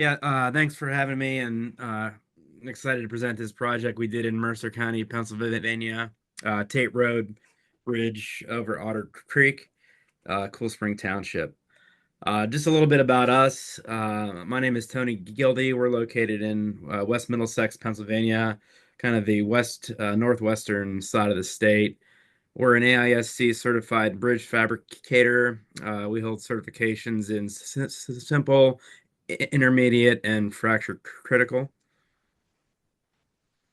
Yeah, thanks for having me, and I'm excited to present this project we did in Mercer County, Pennsylvania, Tait Road Bridge over Otter Creek, Cool Spring Township. Just a little bit about us. My name is Tony Ghioldi. We're located in West Middlesex, Pennsylvania, kind of the northwestern side of the state. We're an AISC certified bridge fabricator. We hold certifications in simple, intermediate, and fracture critical.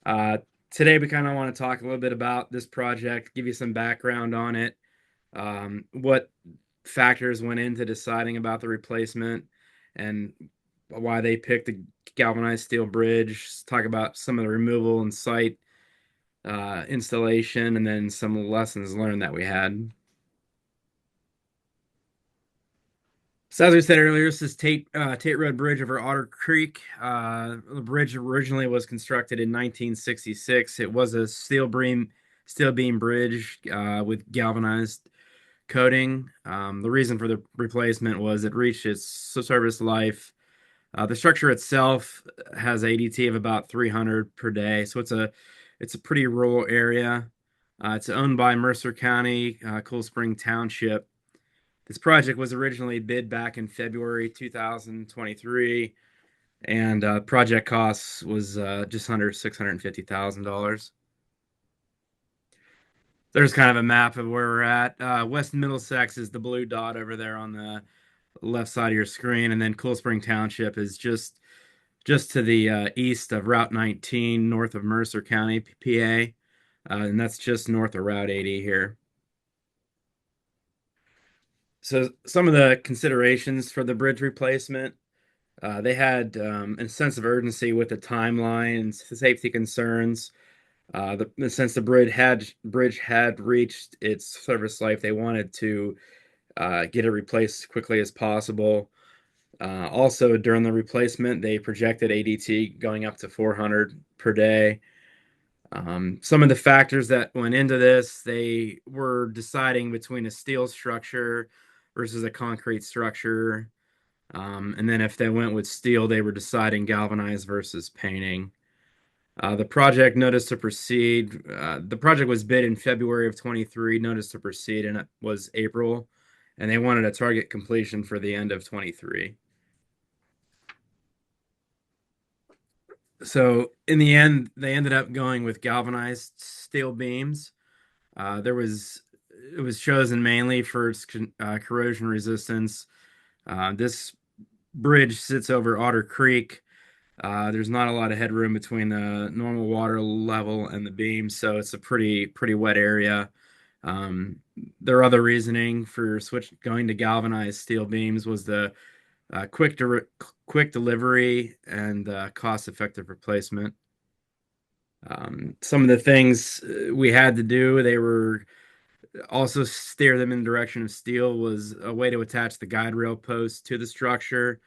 Uh, Today, we kind of want to talk a little bit about this project, give you some background on it, what factors went into deciding about the replacement, and why they picked the galvanized steel bridge, talk about some of the removal and site installation, and then some lessons learned that we had. So as we said earlier, this is Tait Road Bridge over Otter Creek. The bridge originally was constructed in 1966. It was a steel beam bridge with galvanized coating. The reason for the replacement was it reached its service life. The structure itself has ADT of about 300 per day, so it's a pretty rural area. It's owned by Mercer County, Cool Spring Township. This project was originally bid back in February 2023, and project costs was just under $650,000. There's kind of a map of where we're at. West Middlesex is the blue dot over there on the left side of your screen, and then Cool Spring Township is just to the east of Route 19, north of Mercer County, PA, and that's just north of Route 80 here. So some of the considerations for the bridge replacement. They had a sense of urgency with the timeline and safety concerns. Since the bridge had reached its service life, they wanted to get it replaced as quickly as possible. Also, during the replacement, they projected ADT going up to 400 per day. Some of the factors that went into this, they were deciding between a steel structure versus a concrete structure. And then if they went with steel, they were deciding galvanized versus painting. The project notice to proceed. The project was bid in February of 23, notice to proceed, and it was April, and they wanted a target completion for the end of 23. So in the end, they ended up going with galvanized steel beams. There was It was chosen mainly for its corrosion resistance. This bridge sits over Otter Creek. There's not a lot of headroom between the normal water level and the beam, so it's a pretty wet area. Um, their other reasoning for going to galvanized steel beams was the uh, quick de quick delivery and cost-effective replacement. Some of the things we had to do, they were also steer them in the direction of steel, was a way to attach the guide rail post to the structure,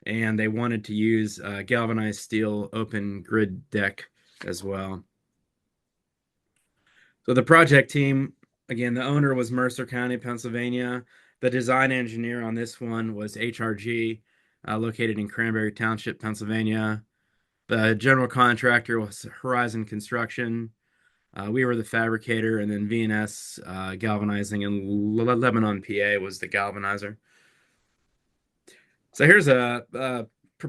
and they wanted to use galvanized steel open grid deck as well. So the project team, again, the owner was Mercer County, Pennsylvania. The design engineer on this one was HRG, located in Cranberry Township, Pennsylvania. The general contractor was Horizon Construction. We were the fabricator, and then V&S Galvanizing in Lebanon, PA, was the galvanizer. So here's a pr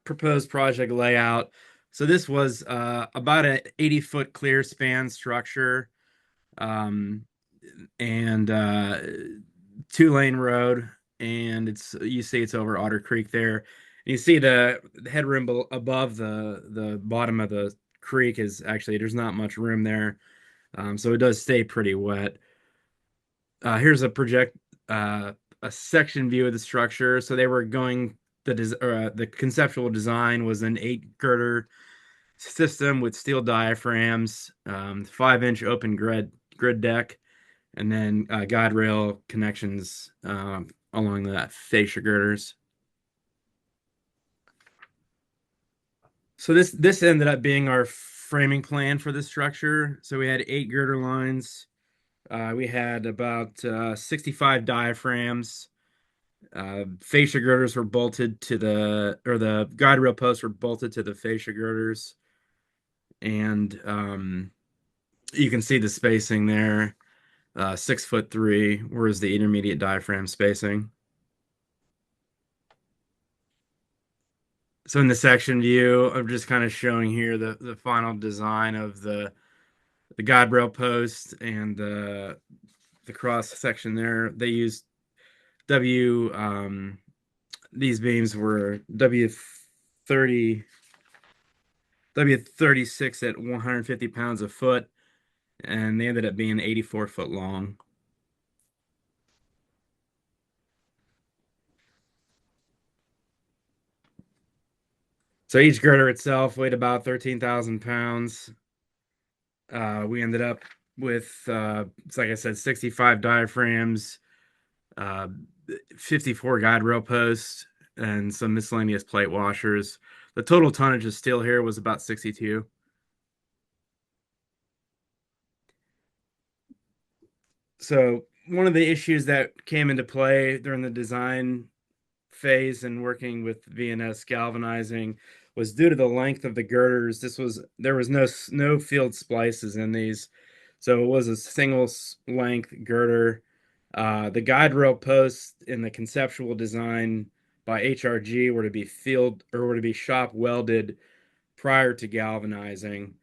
proposed project layout. So this was about an 80-foot clear span structure, um, and two-lane road, and you see it's over Otter Creek there. And you see the headroom above the bottom of the creek is actually there's not much room there, so it does stay pretty wet. Here's a section view of the structure. So they were going the conceptual design was an 8 girder system with steel diaphragms, 5-inch open grid deck, and then guide rail connections along the fascia girders. So this ended up being our framing plan for the structure. So we had 8 girder lines. We had about 65 diaphragms. Fascia girders were bolted to the guide rail posts were bolted to the fascia girders, and you can see the spacing there, 6'3", whereas the intermediate diaphragm spacing. So in the section view, I'm just kind of showing here the final design of the guide rail post and the cross section there. They used W. These beams were W36 at 150 pounds a foot, and they ended up being 84 foot long. So each girder itself weighed about 13,000 pounds. We ended up with, like I said, 65 diaphragms, uh, 54 guide rail posts, and some miscellaneous plate washers. The total tonnage of steel here was about 62. So one of the issues that came into play during the design phase and working with V&S galvanizing was due to the length of the girders. There was no field splices in these, so it was a single length girder. The guide rail posts in the conceptual design by HRG were to be shop welded prior to galvanizing.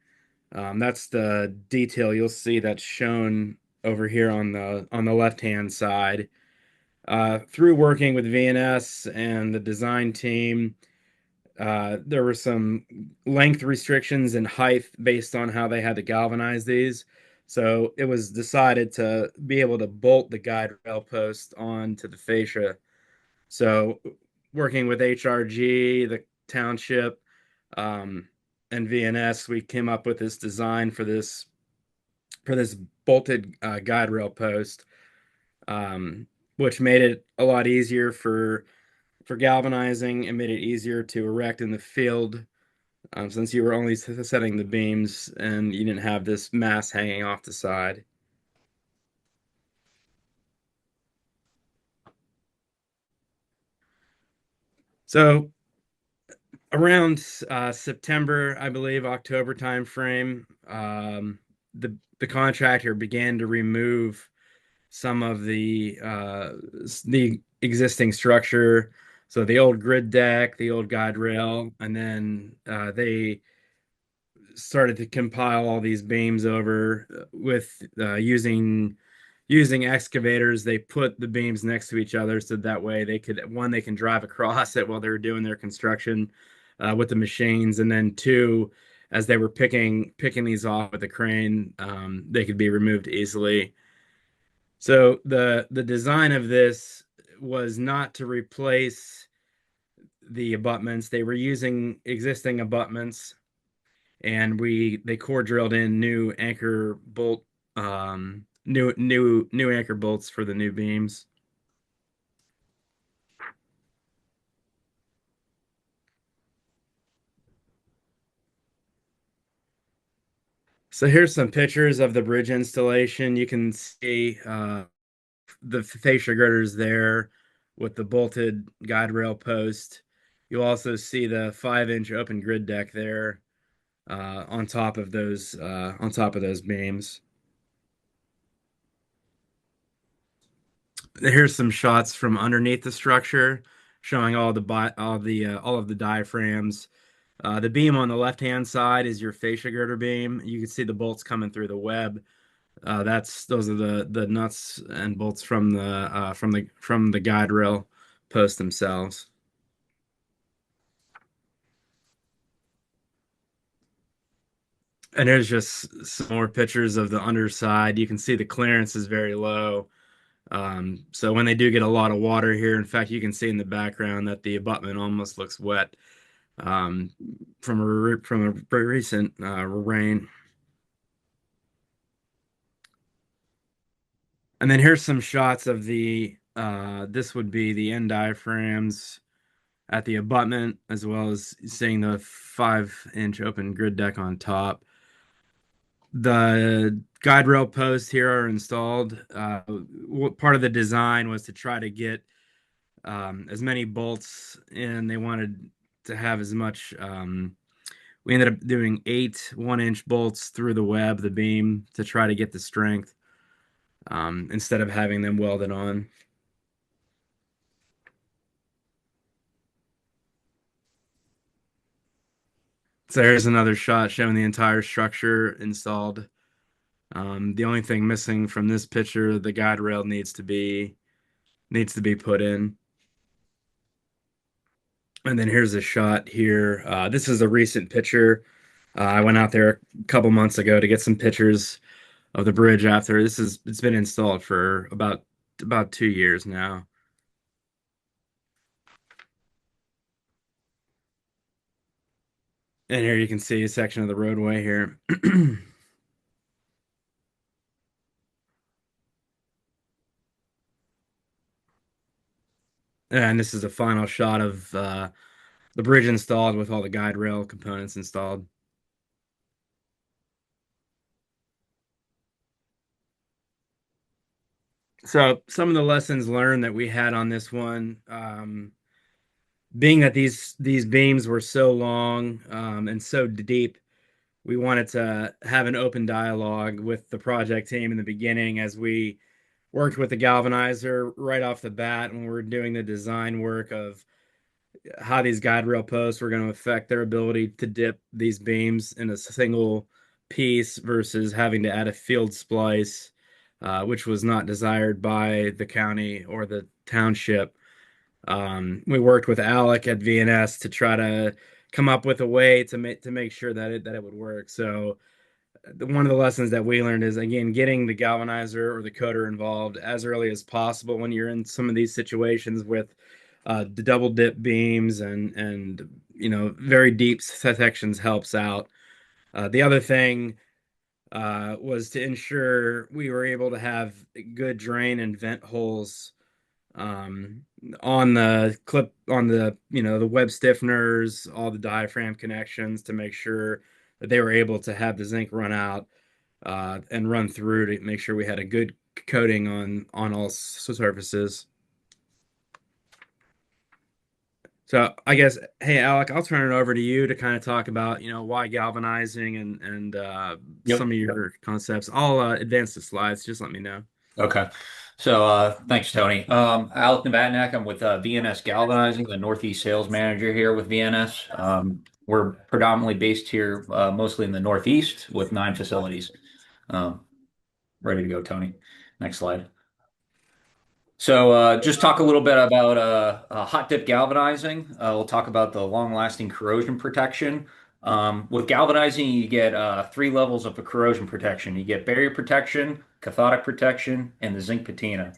That's the detail you'll see that's shown over here on the left hand side. Through working with V&S and the design team, there were some length restrictions and height based on how they had to galvanize these. So it was decided to be able to bolt the guide rail post onto the fascia. So working with HRG, the township, um, and V&S, we came up with this design for this bolted guide rail post, which made it a lot easier for galvanizing and made it easier to erect in the field, since you were only setting the beams and you didn't have this mass hanging off the side. So around September, I believe, October timeframe, the contractor began to remove some of the existing structure. So the old grid deck, the old guide rail, and then they started to compile all these beams over with using excavators. They put the beams next to each other so that way they can drive across it while they were doing their construction with the machines, and then two, as they were picking these off with the crane, they could be removed easily. So the design of this was not to replace the abutments. They were using existing abutments, and they core drilled in new anchor bolts for the new beams. So here's some pictures of the bridge installation. You can see the fascia girders there with the bolted guide rail post. You'll also see the 5-inch open grid deck there on top of those beams. Here's some shots from underneath the structure, showing all of the diaphragms. The beam on the left hand side is your fascia girder beam. You can see the bolts coming through the web. Those are the nuts and bolts from the guide rail posts themselves. And there's just some more pictures of the underside. You can see the clearance is very low. So when they do get a lot of water here, in fact, you can see in the background that the abutment almost looks wet um, from a very recent rain. And then here's some shots of this would be the end diaphragms at the abutment, as well as seeing the 5-inch open grid deck on top. The guide rail posts here are installed. Part of the design was to try to get as many bolts in. They wanted to have as much. We ended up doing 8 1-inch bolts through the web, the beam, to try to get the strength instead of having them welded on. So there's another shot showing the entire structure installed. The only thing missing from this picture, the guide rail needs to be put in. And then here's a shot here. This is a recent picture. I went out there a couple months ago to get some pictures of the bridge after. It's been installed for about 2 years now. And here you can see a section of the roadway here. And this is a final shot of the bridge installed with all the guide rail components installed. So some of the lessons learned that we had on this one, being that these beams were so long and so deep, we wanted to have an open dialogue with the project team in the beginning as we worked with the galvanizer right off the bat when we were doing the design work of how these guide rail posts were going to affect their ability to dip these beams in a single piece versus having to add a field splice, which was not desired by the county or the township. We worked with Alek at VNS to try to come up with a way to make sure that it would work. So one of the lessons that we learned is, again, getting the galvanizer or the coder involved as early as possible when you're in some of these situations with the double dip beams and very deep sections helps out. The other thing was to ensure we were able to have good drain and vent holes um, on the clip, on the web stiffeners, all the diaphragm connections, to make sure that they were able to have the zinc run out and run through to make sure we had a good coating on all surfaces. So I guess, hey Alec, I'll turn it over to you to kind of talk about why galvanizing and some Yep. of your concepts. I'll advance the slides. Just let me know. Okay. So thanks, Tony. Alek Novatnak. I'm with VNS Galvanizing, the Northeast Sales Manager here with VNS. We're predominantly based here, mostly in the Northeast, with 9 facilities. Um, Ready to go, Tony. Next slide. So just talk a little bit about hot dip galvanizing. We'll talk about the long-lasting corrosion protection. With galvanizing, you get 3 levels of corrosion protection. You get barrier protection, cathodic protection, and the zinc patina.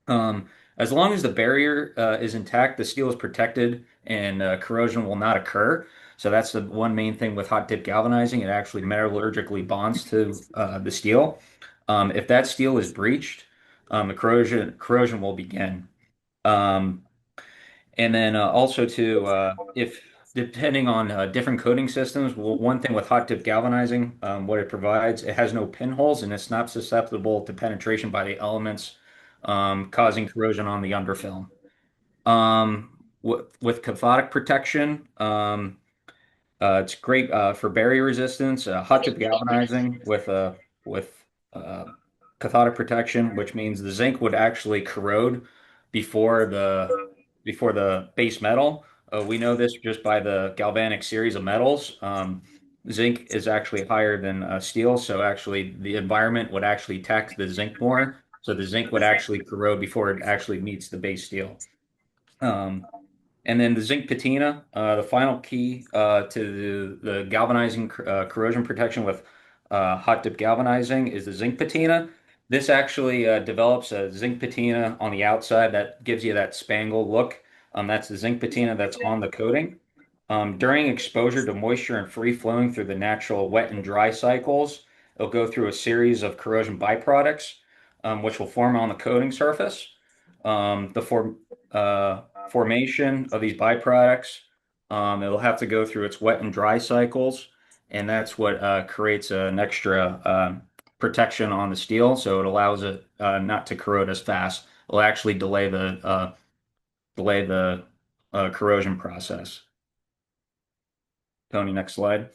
Um, as long as the barrier is intact, the steel is protected and corrosion will not occur. So that's the one main thing with hot dip galvanizing. It actually metallurgically bonds to the steel. If that steel is breached, the corrosion will begin. Um, and then also to if depending on different coating systems, well, one thing with hot dip galvanizing, what it provides, it has no pinholes and it's not susceptible to penetration by the elements, causing corrosion on the underfilm. With cathodic protection, it's great for barrier resistance. Hot dip galvanizing with uh, cathodic protection, which means the zinc would actually corrode before the base metal. We know this just by the galvanic series of metals. Zinc is actually higher than steel, so actually the environment would actually tax the zinc more. So the zinc would actually corrode before it actually meets the base steel. Um, and then the zinc patina, the final key to the galvanizing corrosion protection with hot dip galvanizing is the zinc patina. This actually develops a zinc patina on the outside that gives you that spangled look. That's the zinc patina that's on the coating. During exposure to moisture and free flowing through the natural wet and dry cycles, it'll go through a series of corrosion byproducts, which will form on the coating surface. Formation of these byproducts, it'll have to go through its wet and dry cycles, and that's what creates an extra protection on the steel, so it allows it not to corrode as fast. It'll actually delay delay the corrosion process. Tony, next slide.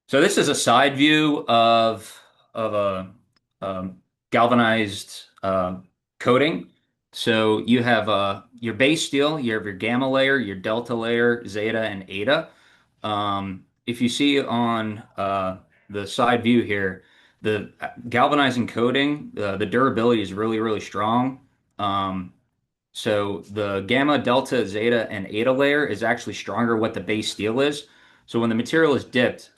So this is a side view of a galvanized coating. So you have your base steel, you have your gamma layer, your delta layer, zeta, and eta. If you see on the side view here, the galvanizing coating, the durability is really, really strong. Um, so the gamma, delta, zeta, and eta layer is actually stronger what the base steel is. So when the material is dipped,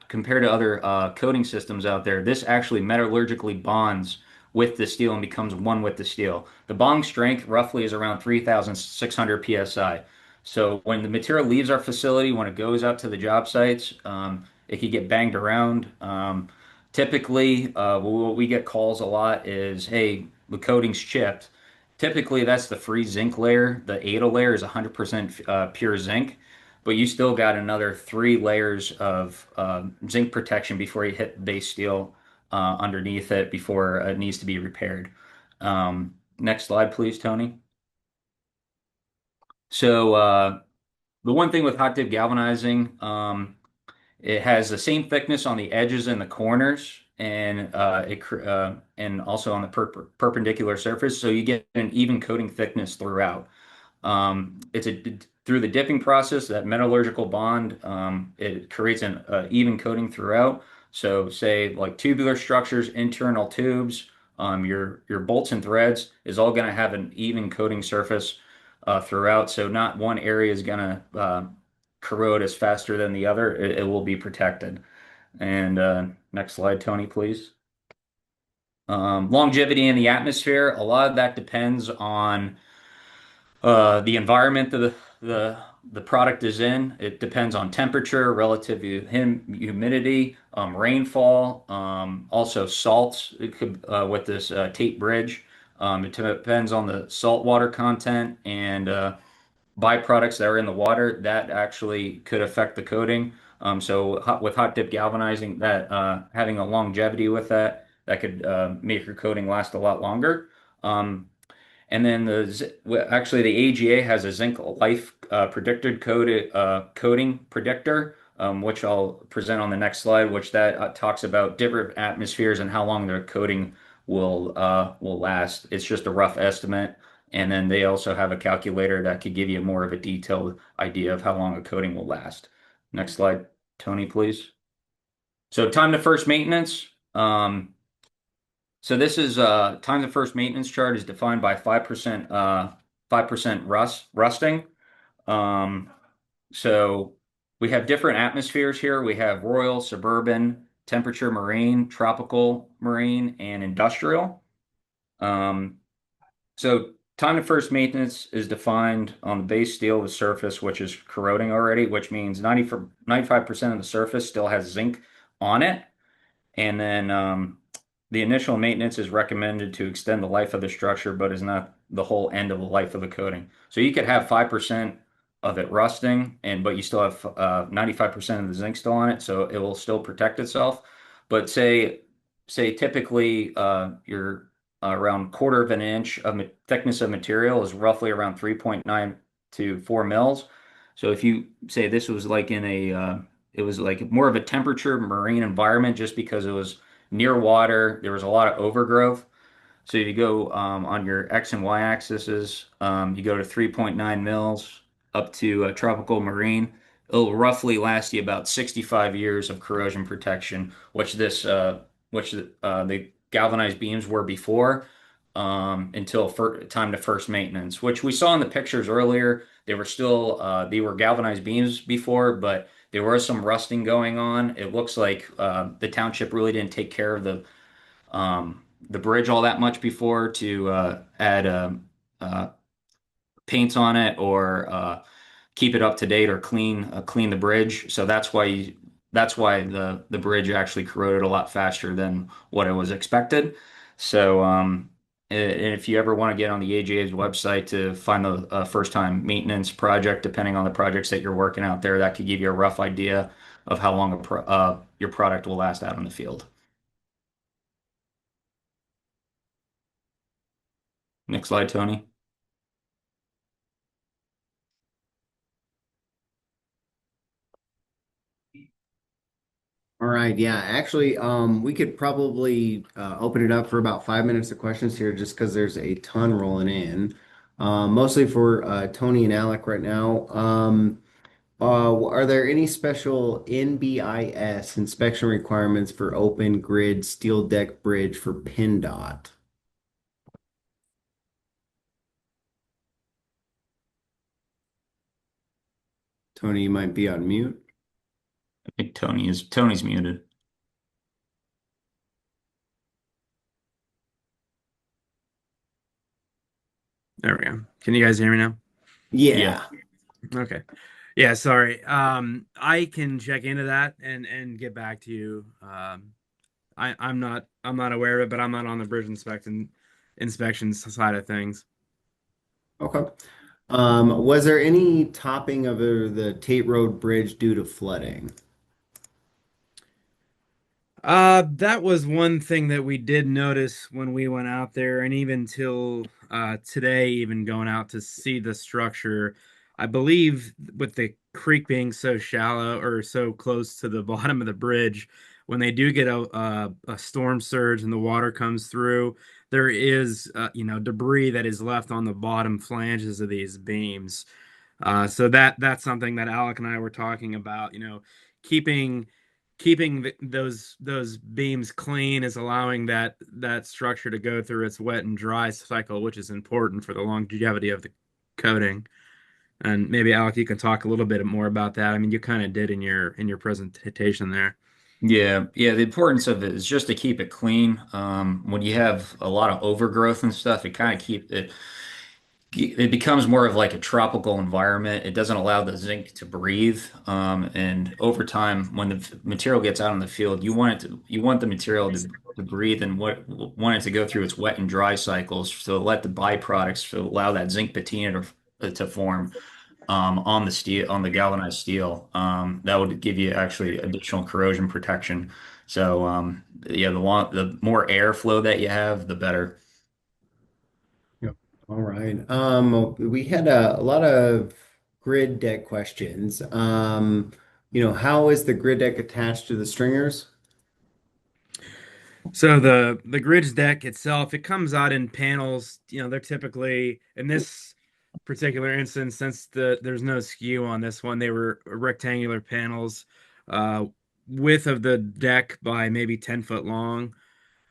compared to other coating systems out there, this actually metallurgically bonds with the steel and becomes one with the steel. The bond strength roughly is around 3,600 psi. So when the material leaves our facility, when it goes out to the job sites, it could get banged around. Typically, what we get calls a lot is, "Hey, the coating's chipped." Typically, that's the free zinc layer. The ADA layer is 100% pure zinc, but you still got another 3 layers of zinc protection before you hit base steel underneath it before it needs to be repaired. Next slide, please, Tony. So the one thing with hot dip galvanizing, it has the same thickness on the edges and the corners, and and also on the perpendicular surface, so you get an even coating thickness throughout. It's through the dipping process, that metallurgical bond, it creates an even coating throughout. So, say like tubular structures, internal tubes, your bolts and threads is all going to have an even coating surface throughout. So, not one area is going to corrode as faster than the other. It will be protected. And next slide, Tony, please. Longevity in the atmosphere, a lot of that depends on the environment that the product is in. It depends on temperature, relative humidity, rainfall, also salts. It could with this Tait bridge. It depends on the salt water content and byproducts that are in the water that actually could affect the coating. With hot dip galvanizing, that having a longevity with that could make your coating last a lot longer. Um, and then actually the AGA has a zinc life predicted coating predictor, which I'll present on the next slide, which that talks about different atmospheres and how long the coating will last. It's just a rough estimate. And then they also have a calculator that could give you more of a detailed idea of how long a coating will last. Next slide, Tony, please. So time to first maintenance. So this is time to first maintenance chart is defined by 5% rusting. Um, so we have different atmospheres here. We have royal, suburban, temperature marine, tropical marine, and industrial. Um, so time to first maintenance is defined on the base steel of the surface, which is corroding already, which means 95% of the surface still has zinc on it. And then the initial maintenance is recommended to extend the life of the structure, but is not the whole end of the life of the coating. So you could have 5% of it rusting, but you still have 95% of the zinc still on it, so it will still protect itself. But say typically your around quarter of an inch of thickness of material is roughly around 3.9 to 4 mils. So if you say this was like in a it was like more of a temperature marine environment just because it was near water. There was a lot of overgrowth. So you go on your X and Y axes, you go to 3.9 mils up to tropical marine. It'll roughly last you about 65 years of corrosion protection, which the galvanized beams were before, until time to first maintenance, which we saw in the pictures earlier. They were galvanized beams before, but there was some rusting going on. It looks like the township really didn't take care of the bridge all that much before to add uh, paints on it or keep it up to date or clean the bridge. So that's why the bridge actually corroded a lot faster than what it was expected. So if you ever want to get on the AGA's website to find the first time maintenance project, depending on the projects that you're working out there, that could give you a rough idea of how long your product will last out in the field. Next slide, Tony. All right, yeah. Actually, we could probably open it up for about 5 minutes of questions here, just because there's a ton rolling in. Mostly for Tony and Alec right now. Are there any special NBIS inspection requirements for open grid steel deck bridge for PennDOT? Tony, you might be on mute. I think Tony's muted. There we go. Can you guys hear me now? Yeah. Yeah. Okay. Yeah, sorry. I can check into that and get back to you. I'm not aware of it, but I'm not on the bridge inspections side of things. Okay. Was there any topping of the Tate Road Bridge due to flooding? That was one thing that we did notice when we went out there, and even till today, even going out to see the structure. I believe with the creek being so shallow or so close to the bottom of the bridge, when they do get a storm surge and the water comes through, there is debris that is left on the bottom flanges of these beams. So that's something that Alec and I were talking about. Keeping those beams clean is allowing that structure to go through its wet and dry cycle, which is important for the longevity of the coating. And maybe Alec, you can talk a little bit more about that. I mean, you kind of did in your presentation there. Yeah. The importance of it is just to keep it clean. When you have a lot of overgrowth and stuff, it kind of keep it. It becomes more of like a tropical environment. It doesn't allow the zinc to breathe. And over time, when the material gets out in the field, you want the material to breathe and want it to go through its wet and dry cycles. So let the byproducts to allow that zinc patina to form on the steel, on the galvanized steel. That would give you actually additional corrosion protection. So yeah, the more airflow that you have, the better. Yep. All right. We had a lot of grid deck questions. How is the grid deck attached to the stringers? So the gridge deck itself, it comes out in panels. They're typically in this particular instance, since there's no skew on this one, they were rectangular panels, uh, width of the deck by maybe 10 foot long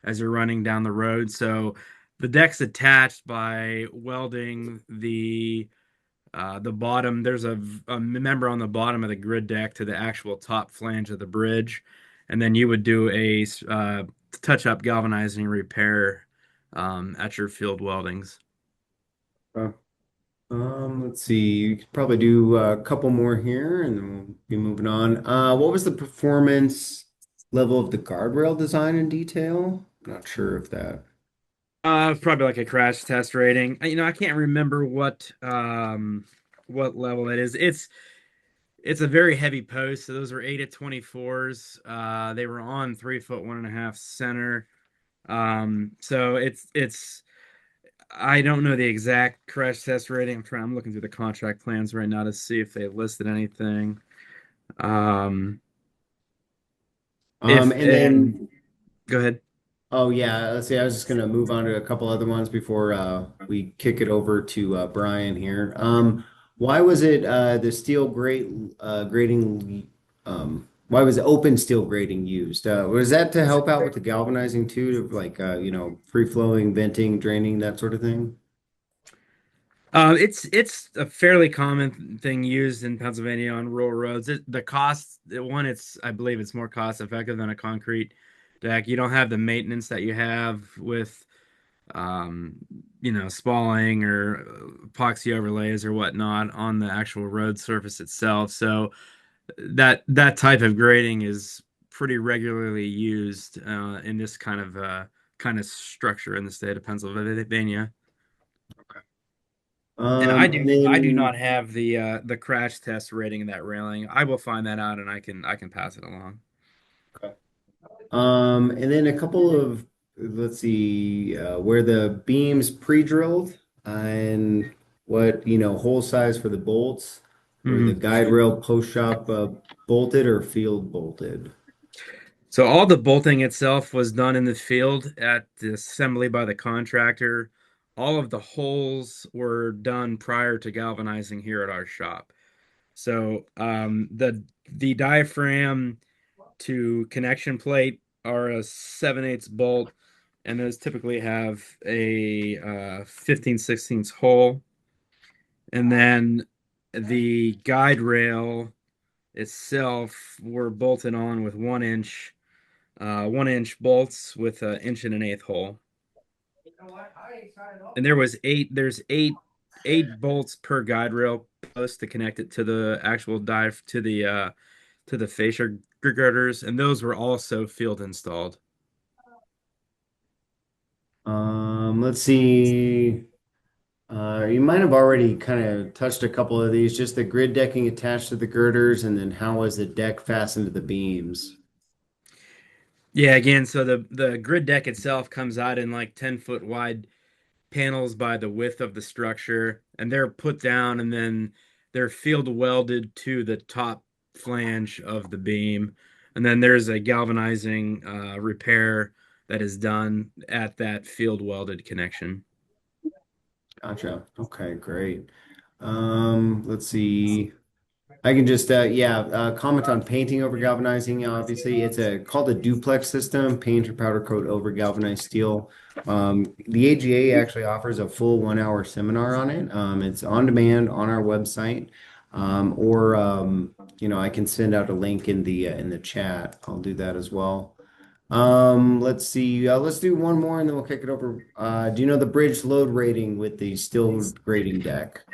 as you're running down the road. So the deck's attached by welding the bottom. There's a member on the bottom of the grid deck to the actual top flange of the bridge, and then you would do a touch-up galvanizing repair at your field weldings. Uh, let's see. You could probably do a couple more here, and then we'll be moving on. What was the performance level of the guardrail design in detail? Not sure if that. Probably like a crash test rating. I can't remember what level it is. It's a very heavy post. So those were 8 at 24s. They were on 3 foot 1.5 center. So it's I don't know the exact crash test rating. I'm looking through the contract plans right now to see if they listed anything. Um, if And and then Go ahead. Oh yeah, let's see. I was just gonna move on to a couple other ones before we kick it over to Brian here. Why was it the steel grate grading? Why was open steel grading used? Was that to help out with the galvanizing too, to like free flowing, venting, draining, that sort of thing? It's a fairly common thing used in Pennsylvania on rural roads. The cost, it's I believe it's more cost effective than a concrete deck. You don't have the maintenance that you have with um, spalling or epoxy overlays or whatnot on the actual road surface itself. So that type of grading is pretty regularly used in this kind of structure in the state of Pennsylvania. And I And do then not have the crash test rating of that railing. I will find that out and I can pass it along. and then a couple of let's see, where the beams pre-drilled and what, hole size for the bolts, were the Mhm. guide rail post shop bolted or field bolted? So all the bolting itself was done in the field at the assembly by the contractor. All of the holes were done prior to galvanizing here at our shop. So the diaphragm to connection plate are a 7/8 bolt, and those typically have a 15/16 hole. And then the guide rail itself were bolted on with 1 inch bolts with an inch and an eighth hole. And there's eight bolts per guide rail post to connect it to the actual dive to the fascia girders, and those were also field installed. Let's see. You might have already kind of touched a couple of these, just the grid decking attached to the girders, and then how was the deck fastened to the beams? Yeah, again, so the grid deck itself comes out in like 10-foot wide panels by the width of the structure, and they're put down and then they're field welded to the top flange of the beam. And then there's a galvanizing repair that is done at that field welded connection. Gotcha. Okay, great. Let's see. I can just comment on painting over galvanizing. Obviously, it's a called a duplex system, paint or powder coat over galvanized steel. The AGA actually offers a full 1 hour seminar on it. It's on demand on our website, or I can send out a link in the chat. I'll do that as well. Let's see. Let's do one more and then we'll kick it over. Do you know the bridge load rating with the steel grading deck?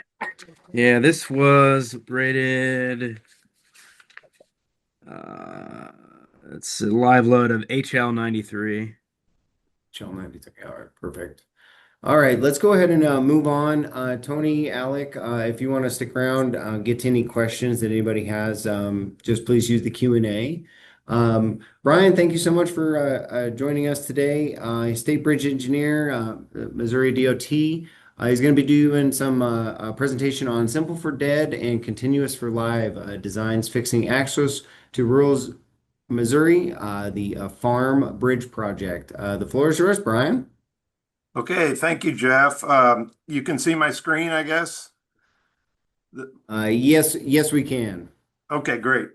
Yeah, this was rated. Uh, it's a live load of HL 93. Channel 93. All right, perfect. All right, let's go ahead and move on. Tony, Alec, if you want to stick around, get to any questions that anybody has, just please use the Q&A. Brian, thank you so much for joining us today. State Bridge Engineer, Missouri DOT. He's going to be doing some presentation on Simple for Dead and Continuous for Live designs fixing access to rural Missouri, the Farm Bridge Project. The floor is yours, Brian. Okay, thank you, Jeff. You can see my screen, I guess. Yes, we can. Okay, great.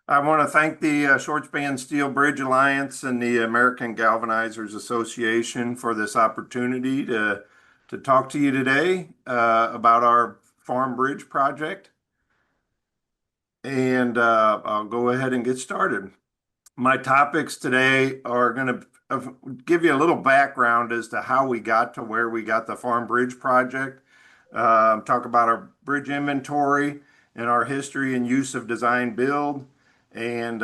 I want to thank the Short Span Steel Bridge Alliance and the American Galvanizers Association for this opportunity to talk to you today about our Farm Bridge project. And I'll go ahead and get started. My topics today are going to give you a little background as to how we got to where we got the Farm Bridge project, talk about our bridge inventory and our history and use of design build, and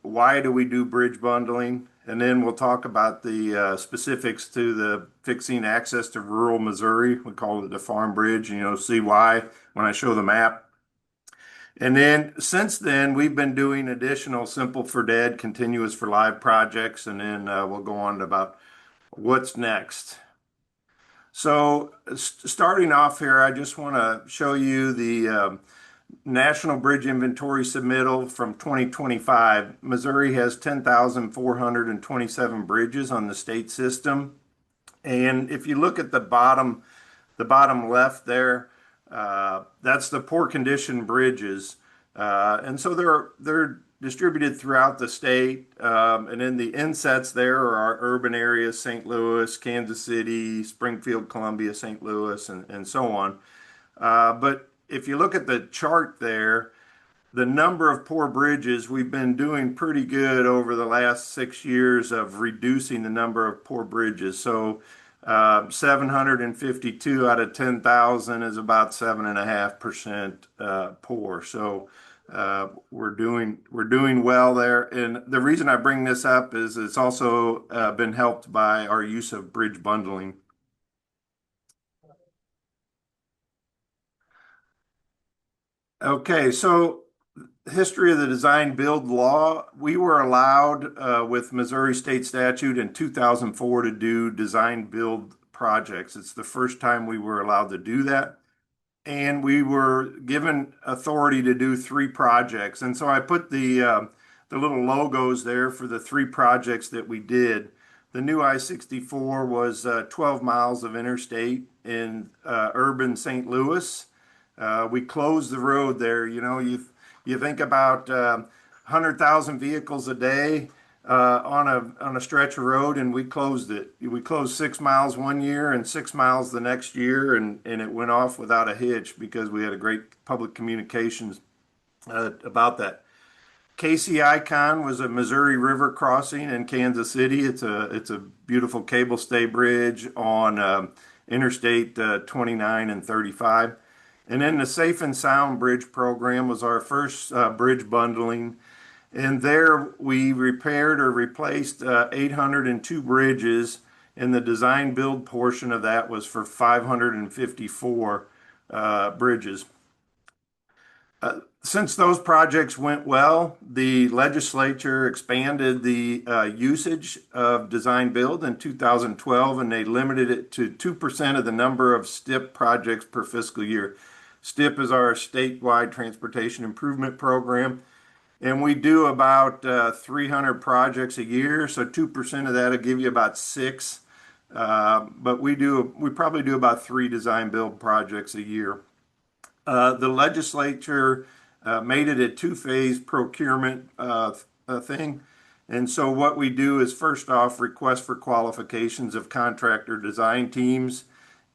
why do we do bridge bundling. And then we'll talk about the specifics to the fixing access to rural Missouri. We call it the Farm Bridge, and you'll see why when I show the map. And then since then, we've been doing additional Simple for Dead, Continuous for Live projects, and then we'll go on to about what's next. So starting off here, I just want to show you the National Bridge Inventory Submittal from 2025. Missouri has 10,427 bridges on the state system. And if you look at the bottom left there, that's the poor condition bridges. And so they're distributed throughout the state. And in the insets there are our urban areas, St. Louis, Kansas City, Springfield, Columbia, St. Louis, and so on. But if you look at the chart there, the number of poor bridges, we've been doing pretty good over the last 6 years of reducing the number of poor bridges. So 752 out of 10,000 is about 7.5% poor. So we're doing well there. And the reason I bring this up is it's also been helped by our use of bridge bundling. Okay, so history of the design build law, we were allowed with Missouri state statute in 2004 to do design build projects. It's the first time we were allowed to do that. And we were given authority to do three projects. And so I put the little logos there for the three projects that we did. The new I-64 was 12 miles of interstate in urban St. Louis. We closed the road there. You think about 100,000 vehicles a day on a stretch of road, and we closed it. We closed 6 miles one year and 6 miles the next year, and it went off without a hitch because we had a great public communications about that. Casey Icon was a Missouri River crossing in Kansas City. It's a beautiful cable stay bridge on Interstate 29 and 35. And then the Safe and Sound Bridge program was our first bridge bundling. And there we repaired or replaced 802 bridges, and the design build portion of that was for 554 bridges. Since those projects went well, the legislature expanded the usage of design build in 2012, and they limited it to 2% of the number of STIP projects per fiscal year. STIP is our statewide transportation improvement program, and we do about 300 projects a year. So 2% of that will give you about six, but we probably do about three design build projects a year. The legislature made it a two-phase procurement thing. And so what we do is first off, request for qualifications of contractor design teams.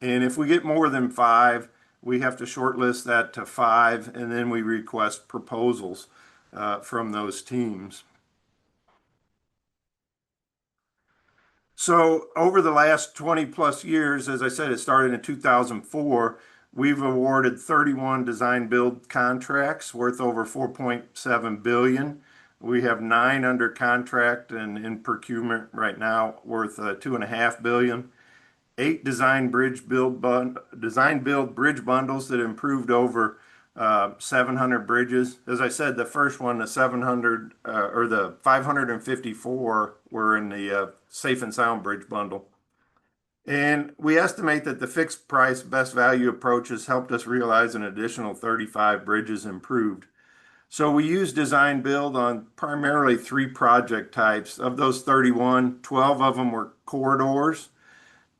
And if we get more than five, we have to shortlist that to five, and then we request proposals from those teams. So over the last 20 plus years, as I said, it started in 2004, we've awarded 31 design build contracts worth over 4.7 billion. We have 9 under contract and in procurement right now worth 2.5 billion. 8 design build bridge bundles that improved over 700 bridges. As I said, the first one, the 700 or the 554 were in the Safe and Sound bridge bundle. And we estimate that the fixed price best value approach has helped us realize an additional 35 bridges improved. So we use design build on primarily 3 project types. Of those 31, 12 of them were corridors.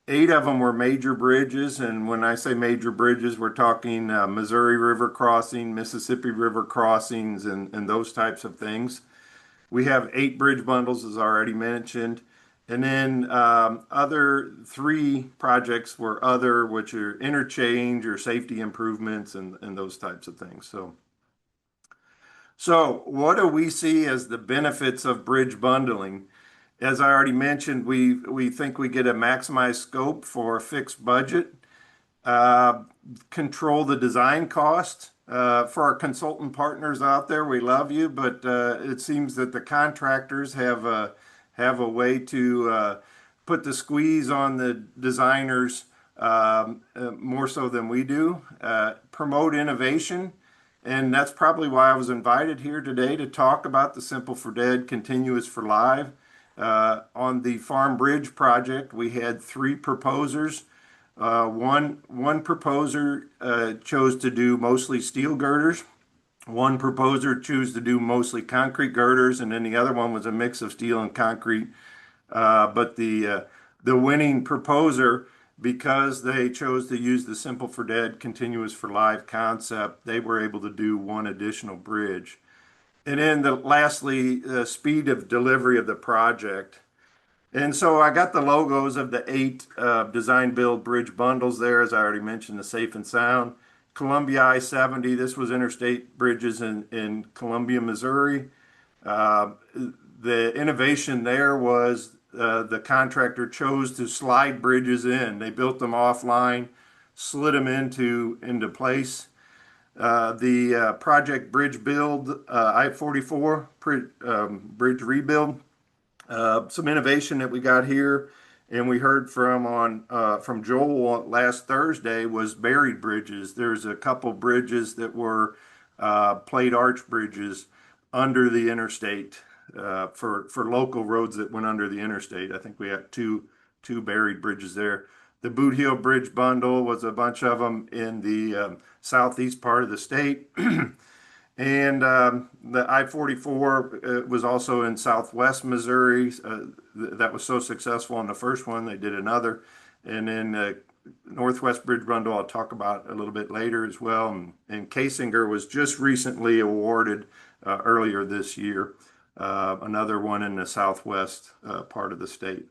8 of them were major bridges. And when I say major bridges, we're talking Missouri River crossing, Mississippi River crossings, and those types of things. We have 8 bridge bundles, as I already mentioned. And then other 3 projects were other, which are interchange or safety improvements and those types of things. So what do we see as the benefits of bridge bundling? As I already mentioned, we think we get a maximized scope for a fixed budget, control the design cost. For our consultant partners out there, we love you, but it seems that the contractors have a way to put the squeeze on the designers more so than we do. Promote innovation. And that's probably why I was invited here today to talk about the Simple for Dead, Continuous for Live. On the Farm Bridge project, we had 3 proposers. One proposer chose to do mostly steel girders. One proposer chose to do mostly concrete girders, and then the other one was a mix of steel and concrete. But the winning proposer, because they chose to use the Simple for Dead, Continuous for Live concept, they were able to do 1 additional bridge. And then lastly, the speed of delivery of the project. And so I got the logos of the 8 design build bridge bundles there, as I already mentioned, the Safe and Sound. Columbia I-70, this was interstate bridges in Columbia, Missouri. The innovation there was the contractor chose to slide bridges in. They built them offline, slid them into place. The project bridge build, I-44 bridge rebuild. Some innovation that we got here, and we heard from Joel last Thursday, was buried bridges. There's a couple bridges that were plate arch bridges under the interstate for local roads that went under the interstate. I think we had two buried bridges there. The Boot Heel Bridge bundle was a bunch of them in the southeast part of the state. And the I-44 was also in southwest Missouri. That was so successful on the first one, they did another. And then Northwest Bridge Bundle, I'll talk about a little bit later as well. And Casinger was just recently awarded earlier this year, another one in the southwest part of the state.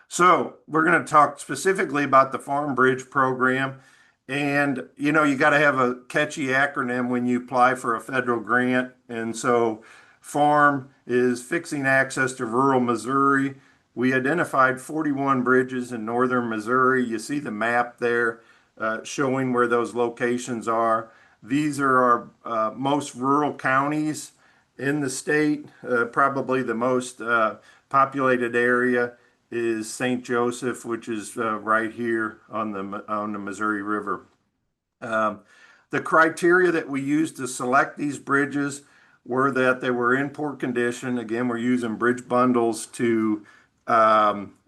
So we're going to talk specifically about the Farm Bridge program. And, you know, you got to have a catchy acronym when you apply for a federal grant. And so FARM is Fixing Access to Rural Missouri. We identified 41 bridges in northern Missouri. You see the map there showing where those locations are. These are our most rural counties in the state. Probably the most populated area is St. Joseph, which is right here on the Missouri River. The criteria that we used to select these bridges were that they were in poor condition. Again, we're using bridge bundles to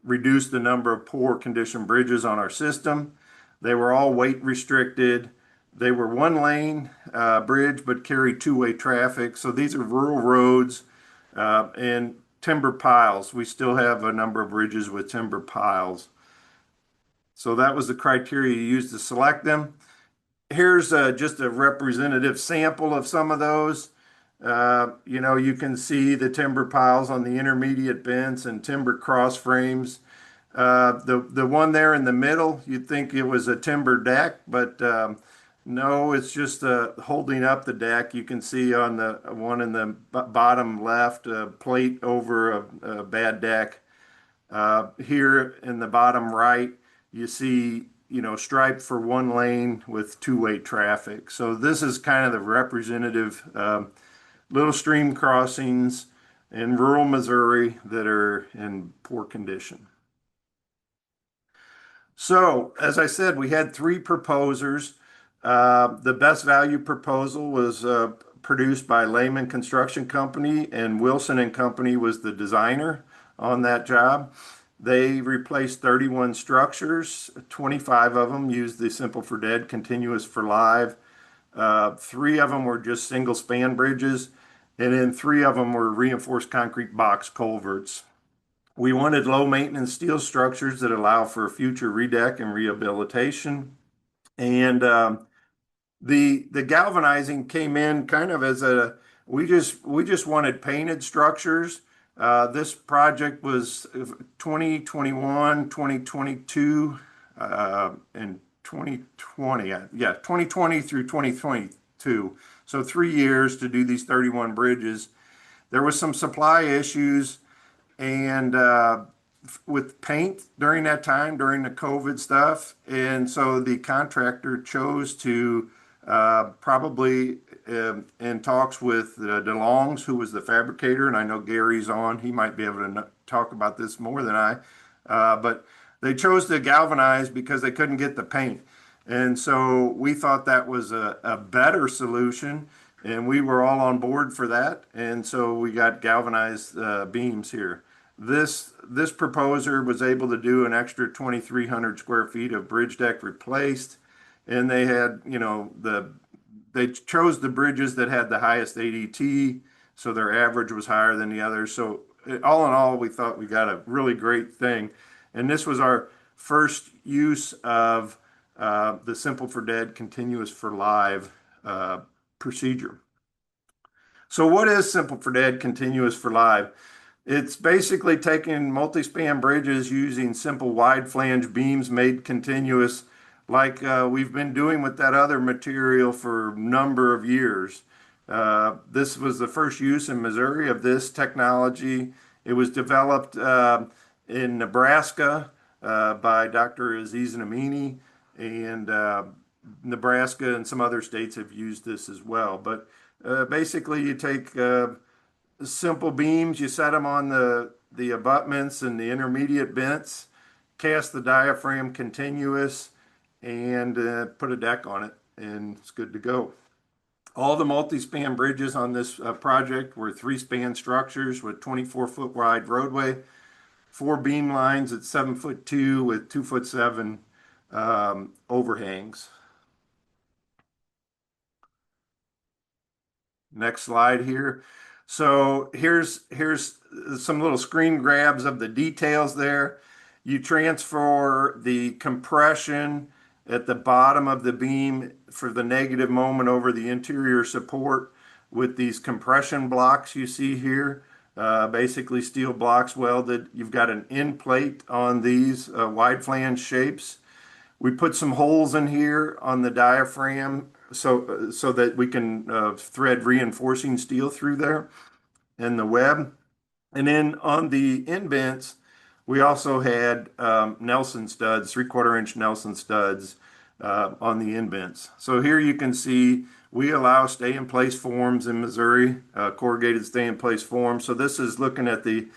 reduce the number of poor condition bridges on our system. They were all weight restricted. They were one lane bridge, but carry two-way traffic. So these are rural roads and timber piles. We still have a number of bridges with timber piles. So that was the criteria you used to select them. Here's just a representative sample of some of those. You know, you can see the timber piles on the intermediate bents and timber cross frames. The one there in the middle, you'd think it was a timber deck, but no, it's just holding up the deck. You can see on the one in the bottom left, a plate over a bad deck. Here in the bottom right, you see, you know, striped for one lane with two-way traffic. So this is kind of the representative little stream crossings in rural Missouri that are in poor condition. So, as I said, we had three proposers. The best value proposal was produced by Lehman Construction Company, and Wilson and Company was the designer on that job. They replaced 31 structures. 25 of them used the Simple for Dead, Continuous for Live. 3 of them were just single span bridges, and then 3 of them were reinforced concrete box culverts. We wanted low maintenance steel structures that allow for future redeck and rehabilitation. And the galvanizing came in kind of as we just wanted painted structures. This project was 2021, 2022, and 2020. Yeah, 2020 through 2022. So 3 years to do these 31 bridges. There was some supply issues and with paint during that time, during the COVID stuff. And so the contractor chose to probably in talks with DeLong's, who was the fabricator, and I know Gary's on. He might be able to talk about this more than I. But they chose to galvanize because they couldn't get the paint. And so we thought that was a better solution, and we were all on board for that. And so we got galvanized beams here. This proposer was able to do an extra 2,300 square feet of bridge deck replaced, and they had, you know, they chose the bridges that had the highest ADT, so their average was higher than the others. So all in all, we thought we got a really great thing. And this was our first use of the Simple for Dead, Continuous for Live procedure. So what is Simple for Dead, Continuous for Live? It's basically taking multi-span bridges using simple wide flange beams made continuous, like we've been doing with that other material for a number of years. This was the first use in Missouri of this technology. It was developed in Nebraska by Dr. Aziz Namini, and Nebraska and some other states have used this as well. But basically, you take simple beams, you set them on the abutments and the intermediate bents, cast the diaphragm continuous, and put a deck on it, and it's good to go. All the multi-span bridges on this project were three-span structures with 24-foot wide roadway, four beam lines at 7'2" with 2'7" overhangs. Next slide here. So here's some little screen grabs of the details there. You transfer the compression at the bottom of the beam for the negative moment over the interior support with these compression blocks you see here. Basically steel blocks welded. You've got an end plate on these wide flange shapes. We put some holes in here on the diaphragm so that we can thread reinforcing steel through there and the web. And then on the indents, we also had Nelson studs, 3/4 inch Nelson studs on the indents. So here you can see we allow stay in place forms in Missouri, corrugated stay in place forms. So this is looking at the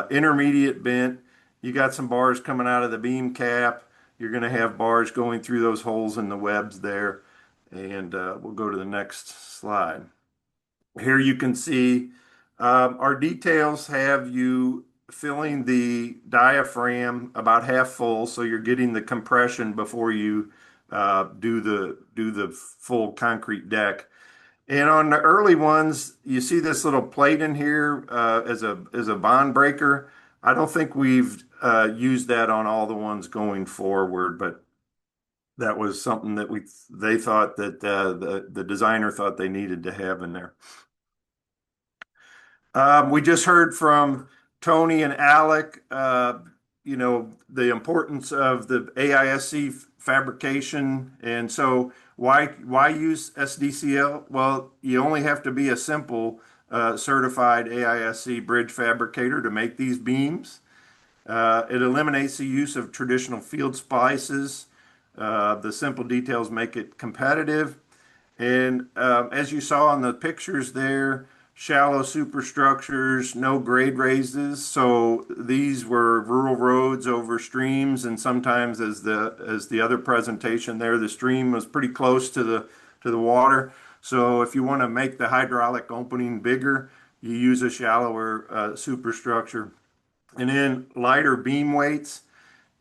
intermediate bent. You got some bars coming out of the beam cap. You're going to have bars going through those holes in the webs there. And we'll go to the next slide. Here you can see our details have you filling the diaphragm about half full, so you're getting the compression before you do the full concrete deck. And on the early ones, you see this little plate in here as a bond breaker. I don't think we've used that on all the ones going forward, but that was something that they thought that the designer thought they needed to have in there. We just heard from Tony and Alek, the importance of the AISC fabrication. And so why use SDCL? Well, you only have to be a simple certified AISC bridge fabricator to make these beams. It eliminates the use of traditional field splices. The simple details make it competitive. And as you saw in the pictures there, shallow superstructures, no grade raises. So these were rural roads over streams, and sometimes as the other presentation there, the stream was pretty close to the water. So if you want to make the hydraulic opening bigger, you use a shallower superstructure. And then lighter beam weights.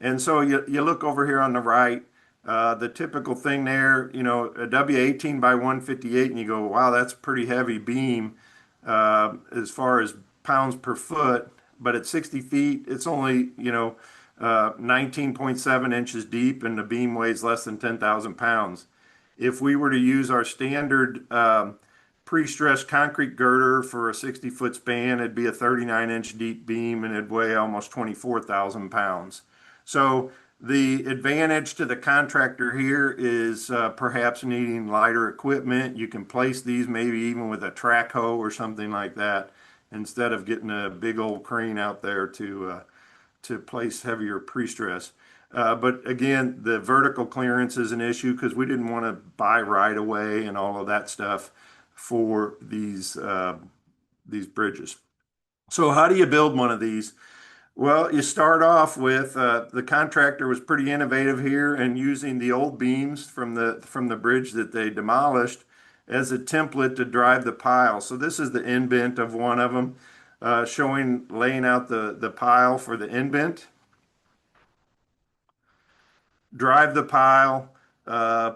And so you look over here on the right, the typical thing there, a W18 by 158, and you go, wow, that's a pretty heavy beam as far as pounds per foot. But at 60 feet, it's only, 19.7 inches deep, and the beam weighs less than 10,000 pounds. If we were to use our standard pre-stressed concrete girder for a 60-foot span, it'd be a 39-inch deep beam, and it'd weigh almost 24,000 pounds. So the advantage to the contractor here is perhaps needing lighter equipment. You can place these maybe even with a track hoe or something like that, instead of getting a big old crane out there to place heavier pre-stress. But again, the vertical clearance is an issue because we didn't want to buy right away and all of that stuff for these bridges. So how do you build one of these? Well, you start off with the contractor was pretty innovative here and using the old beams from the bridge that they demolished as a template to drive the pile. So this is the indent of one of them, laying out the pile for the indent. Drive the pile,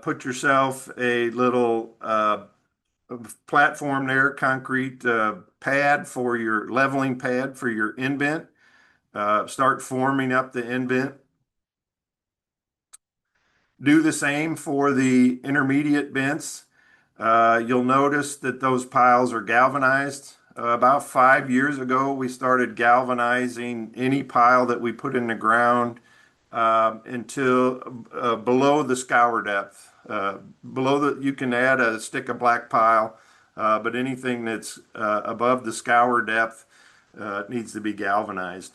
put yourself a little platform there, concrete pad for your leveling pad for your indent. Start forming up the indent. Do the same for the intermediate bents. You'll notice that those piles are galvanized. About 5 years ago, we started galvanizing any pile that we put in the ground until below the scour depth. You can add a stick of black pile, but anything that's above the scour depth needs to be galvanized.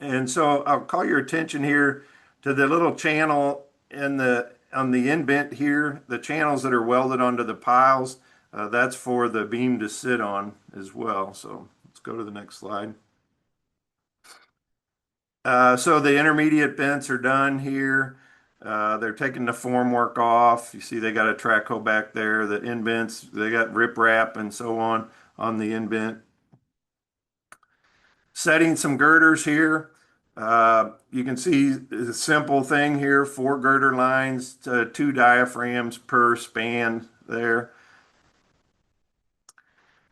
And so I'll call your attention here to the little channel on the indent here, the channels that are welded onto the piles. That's for the beam to sit on as well. So let's go to the next slide. So the intermediate bents are done here. They're taking the formwork off. You see they got a track hole back there, the indents, they got riprap and so on the indent. Setting some girders here. You can see a simple thing here, 4 girder lines, 2 diaphragms per span there.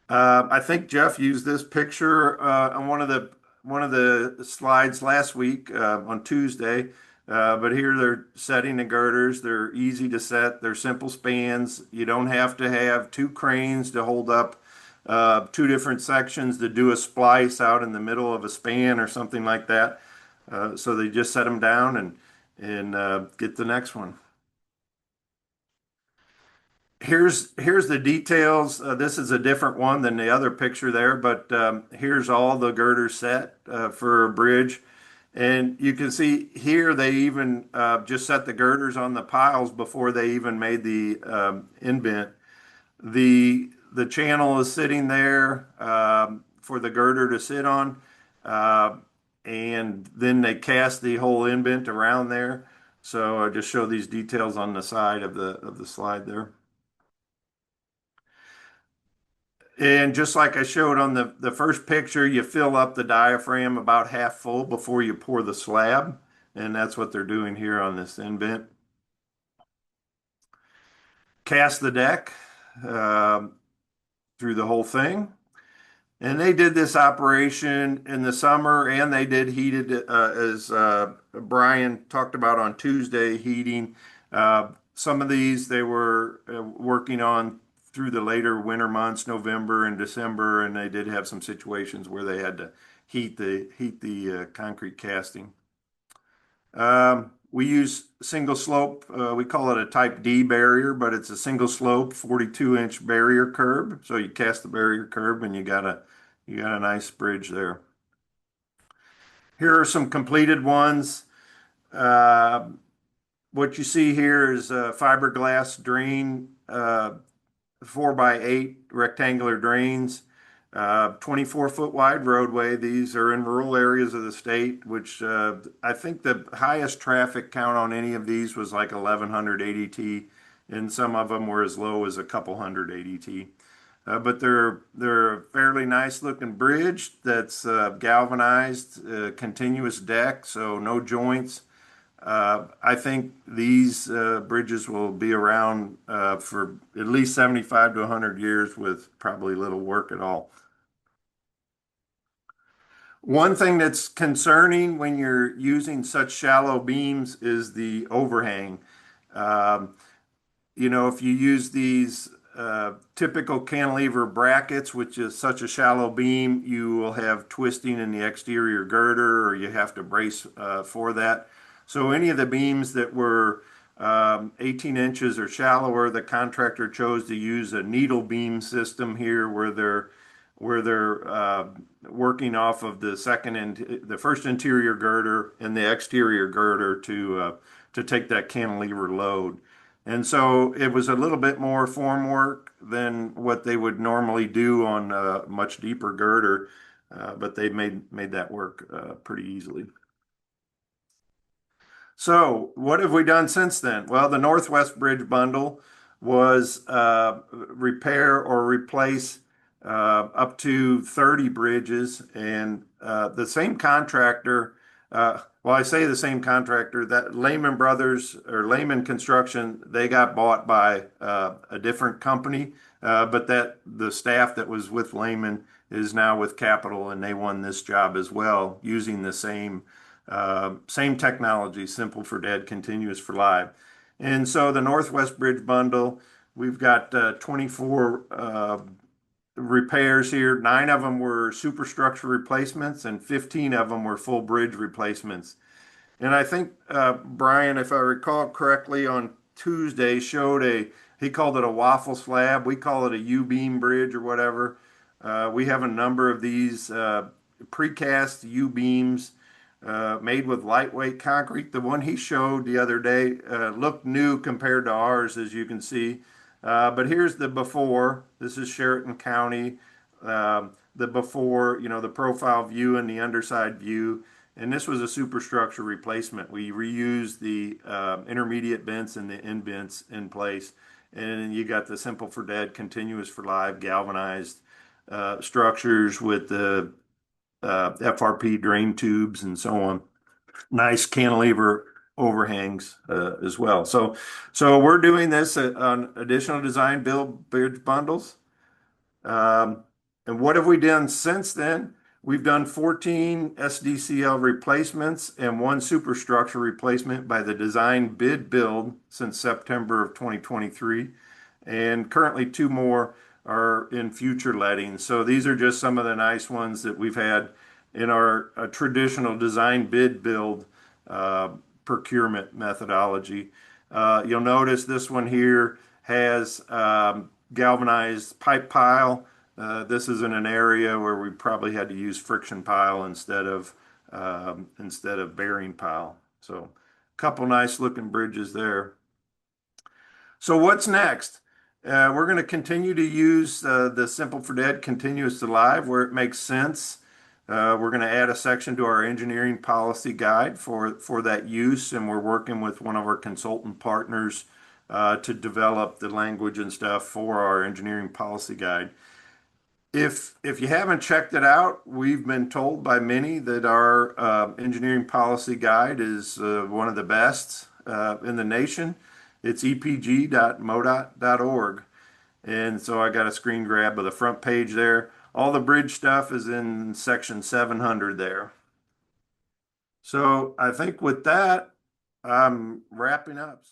I think Jeff used this picture on one of the slides last week on Tuesday. But here they're setting the girders. They're easy to set. They're simple spans. You don't have to have 2 cranes to hold up 2 different sections to do a splice out in the middle of a span or something like that. So they just set them down and get the next one. Here's the details. This is a different one than the other picture there, but here's all the girders set for a bridge. And you can see here they even just set the girders on the piles before they even made the indent. The channel is sitting there for the girder to sit on, and then they cast the whole indent around there. So I just show these details on the side of the slide there. And just like I showed on the first picture, you fill up the diaphragm about half full before you pour the slab. And that's what they're doing here on this indent. Cast the deck through the whole thing. And they did this operation in the summer, and they did heated, as Brian talked about on Tuesday, heating. Some of these they were working on through the later winter months, November and December, and they did have some situations where they had to heat the concrete casting. We use single slope. We call it a type D barrier, but it's a single slope 42-inch barrier curb. So you cast the barrier curb and you got a nice bridge there. Here are some completed ones. What you see here is a fiberglass drain, 4x8 rectangular drains, 24-foot wide roadway. These are in rural areas of the state, which I think the highest traffic count on any of these was like 1,100 ADT, and some of them were as low as a couple hundred ADT. But they're a fairly nice looking bridge that's galvanized, continuous deck, so no joints. I think these bridges will be around for at least 75 to 100 years with probably little work at all. One thing that's concerning when you're using such shallow beams is the overhang. If you use these typical cantilever brackets, which is such a shallow beam, you will have twisting in the exterior girder, or you have to brace for that. So any of the beams that were 18 inches or shallower, the contractor chose to use a needle beam system here, where they're working off of the first interior girder and the exterior girder to take that cantilever load. And so it was a little bit more form work than what they would normally do on a much deeper girder, but they made that work pretty easily. So what have we done since then? Well, the Northwest Bridge Bundle was repair or replace up to 30 bridges, and the same contractor, well, I say the same contractor, that Lehman Brothers or Lehman Construction, they got bought by a different company, but that the staff that was with Lehman is now with Capital, and they won this job as well using the same technology, simple for dead, continuous for live. And so the Northwest Bridge Bundle, we've got 24 repairs here. 9 of them were superstructure replacements, and 15 of them were full bridge replacements. And I think Brian, if I recall correctly, on Tuesday he called it a waffle slab. We call it a U-beam bridge or whatever. We have a number of these precast U-beams made with lightweight concrete. The one he showed the other day looked new compared to ours, as you can see. But here's the before. This is Sheraton County. The before, the profile view and the underside view. And this was a superstructure replacement. We reused the intermediate vents and the end vents in place. And you got the simple for dead, continuous for live, galvanized structures with the FRP drain tubes and so on. Nice cantilever overhangs as well. So we're doing this on additional design build bridge bundles. And what have we done since then? We've done 14 SDCL replacements and 1 superstructure replacement by the design bid build since September of 2023. And currently 2 more are in future lettings. So these are just some of the nice ones that we've had in our traditional design bid build procurement methodology. You'll notice this one here has galvanized pipe pile. This is in an area where we probably had to use friction pile instead of bearing pile. So a couple nice looking bridges there. So what's next? We're going to continue to use the Simple for Dead continuous to live where it makes sense. We're going to add a section to our engineering policy guide for that use, and we're working with one of our consultant partners to develop the language and stuff for our engineering policy guide. If you haven't checked it out, we've been told by many that our engineering policy guide is one of the best in the nation. It's epg.modot.org. And so I got a screen grab of the front page there. All the bridge stuff is in section 700 there. So I think with that, I'm wrapping up.